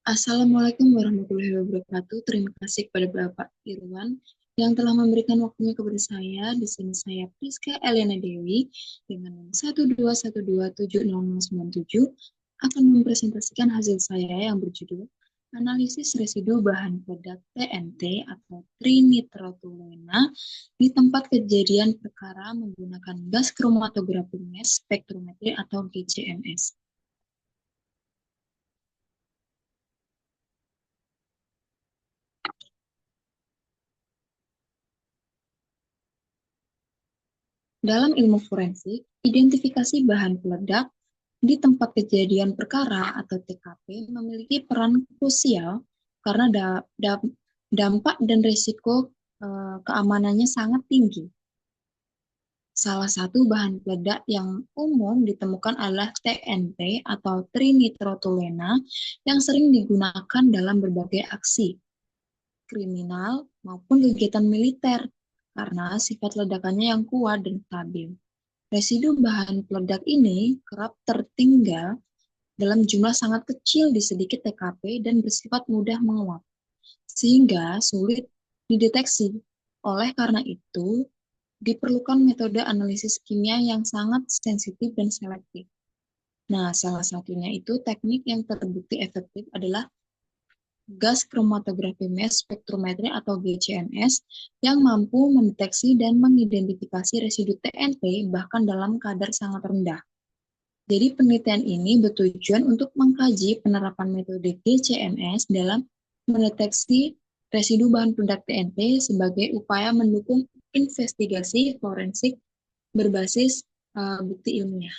Assalamualaikum warahmatullahi wabarakatuh. Terima kasih kepada Bapak Irwan yang telah memberikan waktunya kepada saya. Di sini saya Priska Elena Dewi dengan nomor 121270097 akan mempresentasikan hasil saya yang berjudul Analisis Residu Bahan Peledak TNT atau trinitrotoluena di tempat kejadian perkara menggunakan gas kromatografi mass spektrometri atau GCMS. Dalam ilmu forensik, identifikasi bahan peledak di tempat kejadian perkara atau TKP memiliki peran krusial karena dampak dan risiko keamanannya sangat tinggi. Salah satu bahan peledak yang umum ditemukan adalah TNT atau trinitrotoluena yang sering digunakan dalam berbagai aksi kriminal maupun kegiatan militer karena sifat ledakannya yang kuat dan stabil. Residu bahan peledak ini kerap tertinggal dalam jumlah sangat kecil di sedikit TKP dan bersifat mudah menguap, sehingga sulit dideteksi. Oleh karena itu, diperlukan metode analisis kimia yang sangat sensitif dan selektif. Nah, salah satunya itu teknik yang terbukti efektif adalah gas kromatografi mass spektrometri atau GCMS yang mampu mendeteksi dan mengidentifikasi residu TNT bahkan dalam kadar sangat rendah. Jadi penelitian ini bertujuan untuk mengkaji penerapan metode GCMS dalam mendeteksi residu bahan peledak TNT sebagai upaya mendukung investigasi forensik berbasis bukti ilmiah.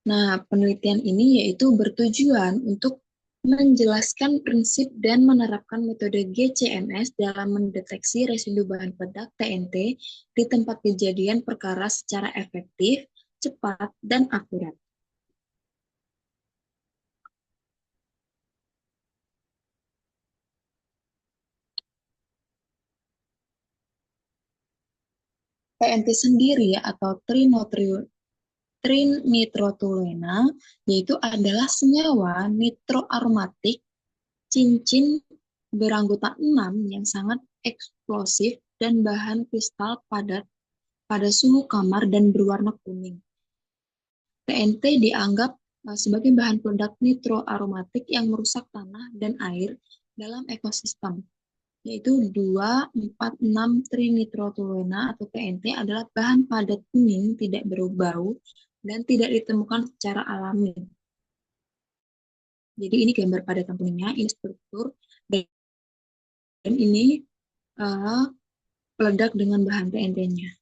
Nah, penelitian ini yaitu bertujuan untuk menjelaskan prinsip dan menerapkan metode GCMS dalam mendeteksi residu bahan peledak TNT di tempat kejadian perkara secara efektif, cepat, dan akurat. TNT sendiri atau trinitrotoluena yaitu adalah senyawa nitroaromatik cincin beranggota 6 yang sangat eksplosif dan bahan kristal padat pada suhu kamar dan berwarna kuning. TNT dianggap sebagai bahan peledak nitroaromatik yang merusak tanah dan air dalam ekosistem, yaitu 2,4,6 trinitrotoluena atau TNT adalah bahan padat kuning, tidak berbau, dan tidak ditemukan secara alami. Jadi ini gambar padatan kuningnya, ini struktur, dan ini uh, peledak dengan bahan TNT-nya.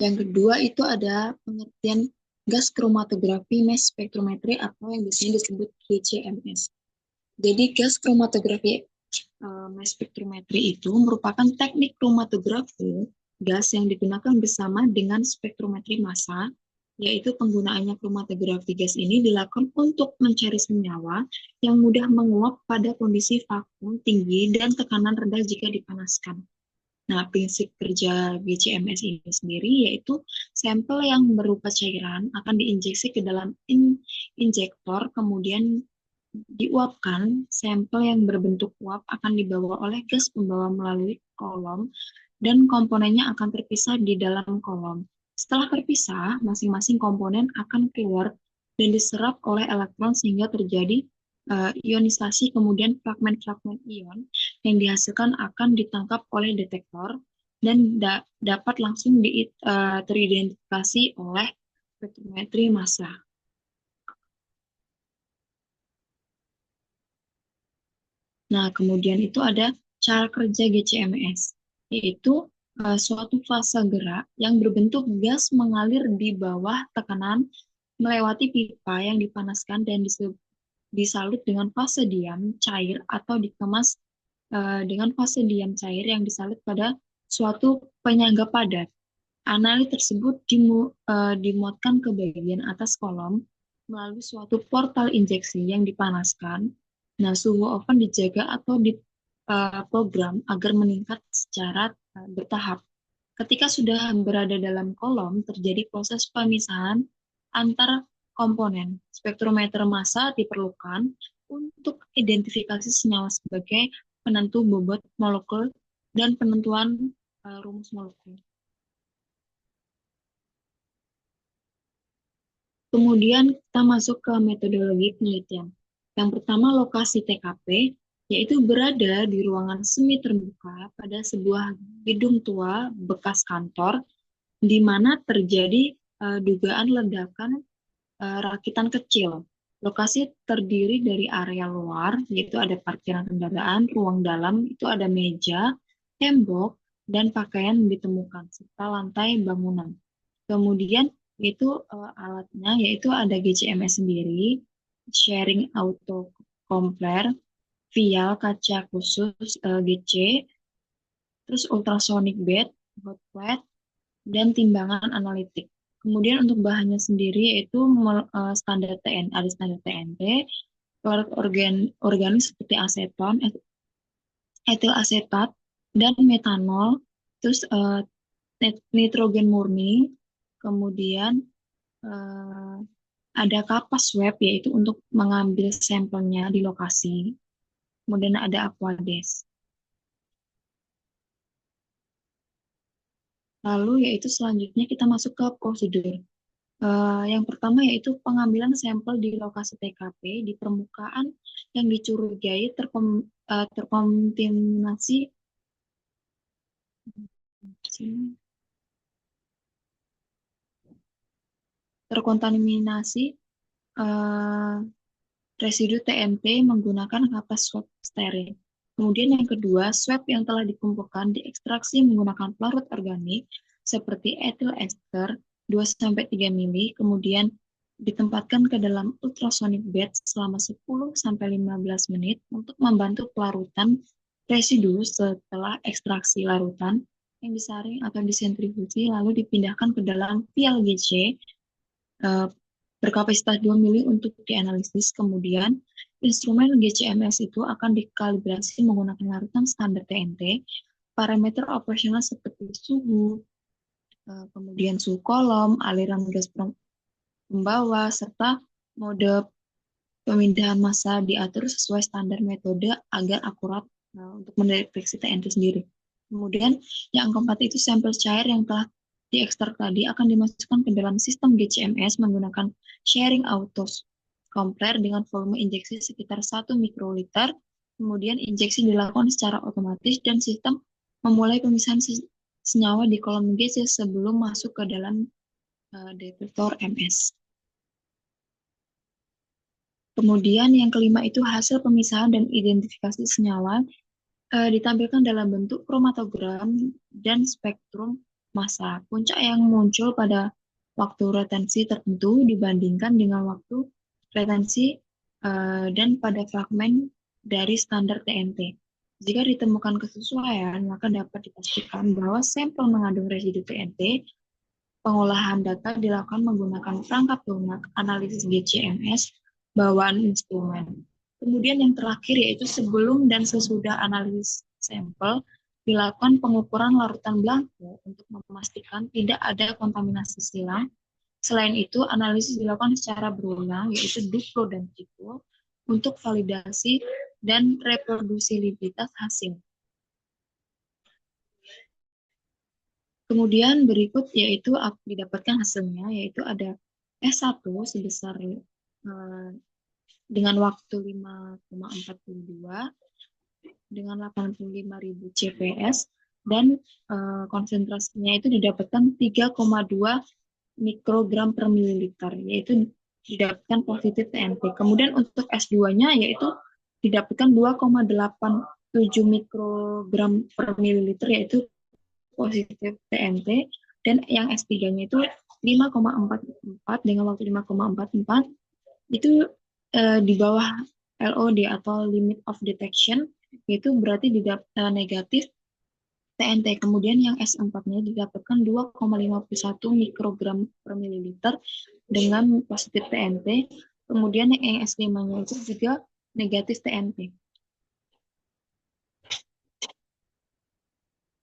Yang kedua itu ada pengertian gas kromatografi mass spektrometri atau yang biasanya disebut GCMS. Jadi gas kromatografi mass spektrometri itu merupakan teknik kromatografi gas yang digunakan bersama dengan spektrometri massa, yaitu penggunaannya kromatografi gas ini dilakukan untuk mencari senyawa yang mudah menguap pada kondisi vakum tinggi dan tekanan rendah jika dipanaskan. Nah, prinsip kerja BCMS ini sendiri yaitu sampel yang berupa cairan akan diinjeksi ke dalam injektor, kemudian diuapkan. Sampel yang berbentuk uap akan dibawa oleh gas pembawa melalui kolom dan komponennya akan terpisah di dalam kolom. Setelah terpisah, masing-masing komponen akan keluar dan diserap oleh elektron sehingga terjadi ionisasi, kemudian fragmen-fragmen ion yang dihasilkan akan ditangkap oleh detektor dan dapat langsung teridentifikasi oleh spektrometri massa. Nah, kemudian itu ada cara kerja GCMS, yaitu suatu fase gerak yang berbentuk gas mengalir di bawah tekanan melewati pipa yang dipanaskan dan disalut dengan fase diam cair atau dikemas dengan fase diam cair yang disalut pada suatu penyangga padat. Analis tersebut dimuatkan ke bagian atas kolom melalui suatu portal injeksi yang dipanaskan. Nah, suhu oven dijaga atau program agar meningkat secara bertahap. Ketika sudah berada dalam kolom, terjadi proses pemisahan antar komponen. Spektrometer massa diperlukan untuk identifikasi senyawa sebagai penentu bobot molekul dan penentuan rumus molekul. Kemudian kita masuk ke metodologi penelitian. Yang pertama, lokasi TKP, yaitu berada di ruangan semi terbuka pada sebuah gedung tua bekas kantor, di mana terjadi dugaan ledakan rakitan kecil. Lokasi terdiri dari area luar, yaitu ada parkiran kendaraan, ruang dalam, itu ada meja, tembok, dan pakaian ditemukan, serta lantai bangunan. Kemudian itu alatnya, yaitu ada GCMS sendiri, sharing auto compare, vial kaca khusus GC, terus ultrasonic bed, hot plate, dan timbangan analitik. Kemudian untuk bahannya sendiri yaitu standar TN, ada standar TNT, organik seperti aseton, etil asetat, dan metanol, terus nitrogen murni, kemudian uh, ada kapas swab yaitu untuk mengambil sampelnya di lokasi, kemudian ada aquades. Lalu yaitu selanjutnya kita masuk ke prosedur. Yang pertama yaitu pengambilan sampel di lokasi TKP di permukaan yang dicurigai terkontaminasi terkontaminasi uh, residu TNT menggunakan kapas swab steril. Kemudian yang kedua, swab yang telah dikumpulkan diekstraksi menggunakan pelarut organik seperti etil ester 2-3 mili, kemudian ditempatkan ke dalam ultrasonic bed selama 10-15 menit untuk membantu pelarutan residu setelah ekstraksi larutan yang disaring atau disentrifusi lalu dipindahkan ke dalam vial GC berkapasitas 2 mili untuk dianalisis. Kemudian instrumen GCMS itu akan dikalibrasi menggunakan larutan standar TNT, parameter operasional seperti suhu, kemudian suhu kolom, aliran gas pembawa, serta mode pemindahan massa diatur sesuai standar metode agar akurat untuk mendeteksi TNT sendiri. Kemudian yang keempat itu sampel cair yang telah diekstrak tadi akan dimasukkan ke dalam sistem GCMS menggunakan sharing auto compare dengan volume injeksi sekitar 1 mikroliter. Kemudian injeksi dilakukan secara otomatis dan sistem memulai pemisahan senyawa di kolom GC sebelum masuk ke dalam detektor MS. Kemudian yang kelima itu hasil pemisahan dan identifikasi senyawa ditampilkan dalam bentuk kromatogram dan spektrum massa. Puncak yang muncul pada waktu retensi tertentu dibandingkan dengan waktu retensi dan pada fragmen dari standar TNT. Jika ditemukan kesesuaian, maka dapat dipastikan bahwa sampel mengandung residu TNT. Pengolahan data dilakukan menggunakan perangkat lunak analisis GCMS bawaan instrumen. Kemudian yang terakhir yaitu sebelum dan sesudah analisis sampel dilakukan pengukuran larutan blanko untuk memastikan tidak ada kontaminasi silang. Selain itu, analisis dilakukan secara berulang yaitu duplo dan triplo untuk validasi dan reprodusibilitas hasil. Kemudian berikut yaitu didapatkan hasilnya yaitu ada S1 sebesar dengan waktu 5,42 dengan 85.000 CPS dan konsentrasinya itu didapatkan 3,2 mikrogram per mililiter, yaitu didapatkan positif TNT. Kemudian untuk S2-nya yaitu didapatkan 2,87 mikrogram per mililiter, yaitu positif TNT, dan yang S3-nya itu 5,44 dengan waktu 5,44 itu di bawah LOD atau limit of detection, yaitu berarti negatif TNT. Kemudian yang S4-nya didapatkan 2,51 mikrogram per mililiter dengan positif TNT. Kemudian yang S5-nya itu juga negatif TNT.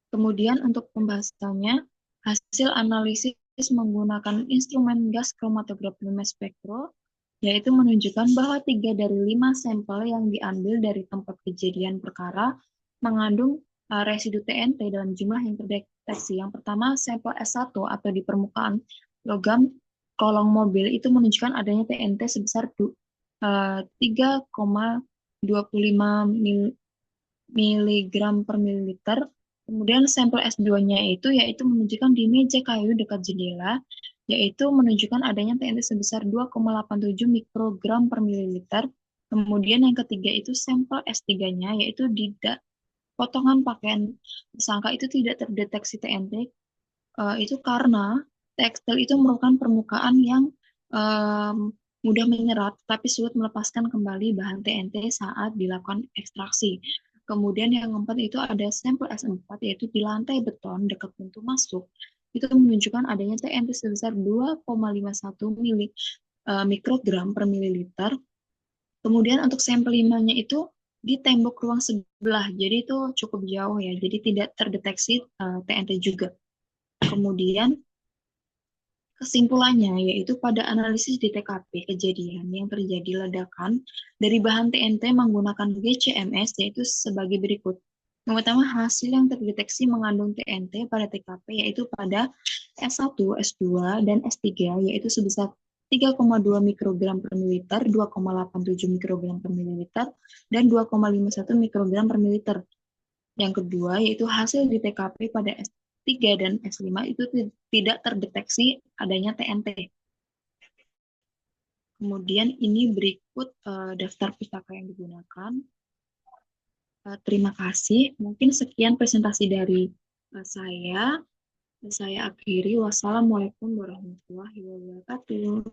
Kemudian untuk pembahasannya, hasil analisis menggunakan instrumen gas kromatografi mass spektro, yaitu menunjukkan bahwa 3 dari 5 sampel yang diambil dari tempat kejadian perkara mengandung residu TNT dalam jumlah yang terdeteksi. Yang pertama, sampel S1 atau di permukaan logam kolong mobil itu menunjukkan adanya TNT sebesar 3,25 miligram per mililiter. Kemudian sampel S2-nya itu yaitu menunjukkan di meja kayu dekat jendela, yaitu menunjukkan adanya TNT sebesar 2,87 mikrogram per mililiter. Kemudian yang ketiga itu sampel S3-nya, yaitu di potongan pakaian tersangka itu tidak terdeteksi TNT, itu karena tekstil itu merupakan permukaan yang um, mudah menyerap, tapi sulit melepaskan kembali bahan TNT saat dilakukan ekstraksi. Kemudian yang keempat itu ada sampel S4, yaitu di lantai beton dekat pintu masuk. Itu menunjukkan adanya TNT sebesar 2,51 mikrogram per mililiter. Kemudian untuk sampel 5-nya itu di tembok ruang sebelah, jadi itu cukup jauh ya, jadi tidak terdeteksi TNT juga. Kemudian kesimpulannya yaitu pada analisis di TKP kejadian yang terjadi ledakan dari bahan TNT menggunakan GCMS yaitu sebagai berikut. Yang pertama, hasil yang terdeteksi mengandung TNT pada TKP yaitu pada S1, S2, dan S3 yaitu sebesar 3,2 mikrogram per mililiter, 2,87 mikrogram per mililiter, dan 2,51 mikrogram per mililiter. Yang kedua, yaitu hasil di TKP pada S3 dan S5 itu tidak terdeteksi adanya TNT. Kemudian ini berikut daftar pustaka yang digunakan. Terima kasih. Mungkin sekian presentasi dari saya. Saya akhiri. Wassalamualaikum warahmatullahi wabarakatuh.